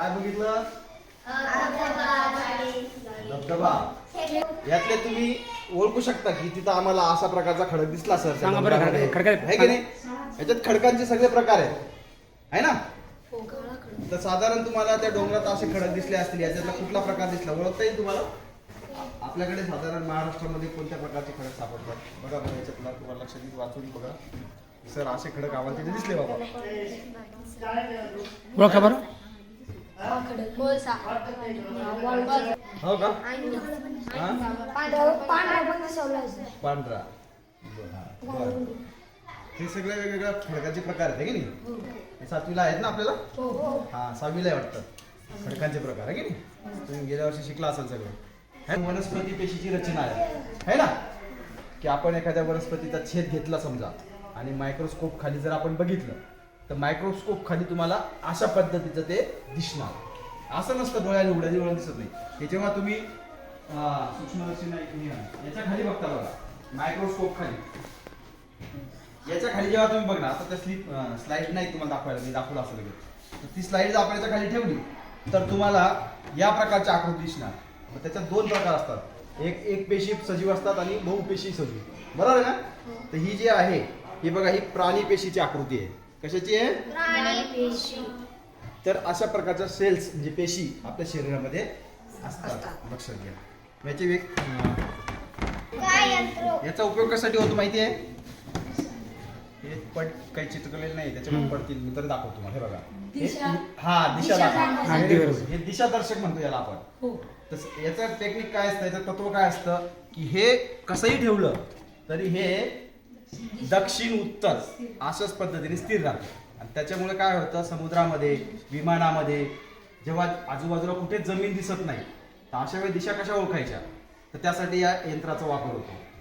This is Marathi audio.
काय बघितलं? धबधबा. यातले तुम्ही ओळखू शकता की तिथं आम्हाला असा प्रकारचा खडक दिसला सर. सांगा बरं, खडक आहे की नाही? याच्यात खडकांचे सगळे प्रकार आहेत, आहे ना? तर साधारण तुम्हाला त्या डोंगरात असे खडक दिसले असतील. याच्यातला कुठला प्रकार दिसला ओळखता येईल तुम्हाला? आपल्याकडे साधारण महाराष्ट्रामध्ये कोणत्या प्रकारचे खडक सापडतात बघा बरं. याच्यातला तुम्हाला लक्षात येईल, वाचून बघा. सर असे खडक आम्हाला तिथे दिसले बाबा. ओळखा बरं. हो का? पांढरा. बरं. हे सगळे वेगवेगळ्या खडकाचे प्रकार आहेत, है की नाही? हे 7वीला आहेत ना आपल्याला? हा 6वीला आहे वाटतं खडकांचे प्रकार, आहे की नाही? तुम्ही गेल्या वर्षी शिकला असाल सगळं. हे वनस्पती पेशीची रचना आहे ना? की आपण एखाद्या वनस्पतीचा छेद घेतला समजा आणि मायक्रोस्कोप खाली जर आपण बघितलं तर मायक्रोस्कोप खाली तुम्हाला अशा पद्धतीचं ते दिसणार. असं नसतं डोळ्याला उघड्याने डोळ्याला दिसत नाही. हे जेव्हा तुम्ही सूक्ष्मदर्शनी याच्या खाली बघता बघा, मायक्रोस्कोप खाली, याच्या खाली जेव्हा तुम्ही बघणार, आता त्या स्लाइड नाही तुम्हाला दाखवायला, मी दाखवलं असं लगेच. तर ती स्लाइड जर आपण याच्या खाली ठेवली तर तुम्हाला या प्रकारची आकृती दिसणार. तर त्याच्यात 2 प्रकार असतात, एक पेशी सजीव असतात आणि बहुपेशी सजीव, बरोबर आहे ना? तर ही जी आहे ही बघा, ही प्राणी पेशीची आकृती आहे. कशाची आहे? प्राणी पेशी. तर अशा प्रकारच्या सेल्स म्हणजे पेशी आपल्या शरीरामध्ये असतात, लक्षात घ्या. याचे याचा उपयोग कशासाठी होतो माहिती आहे? हे पट काही चित्रकलेलं नाही, त्याच्यामध्ये पडतील, मी तर दाखवतो तुम्हाला. हे बघा, हा दिशा दाखव. हे दिशादर्शक म्हणतो याला आपण. तसं याचं टेक्निक काय असतं, याचं तत्व काय असतं की हे कसंही ठेवलं तरी हे दक्षिण उत्तर अशाच पद्धतीने स्थिर राहतं. आणि त्याच्यामुळे काय होतं, समुद्रामध्ये, विमानामध्ये जेव्हा आजूबाजूला कुठेच जमीन दिसत नाही तर अशा वेळी दिशा कशा ओळखायच्या, तर त्यासाठी या यंत्राचा वापर होतो.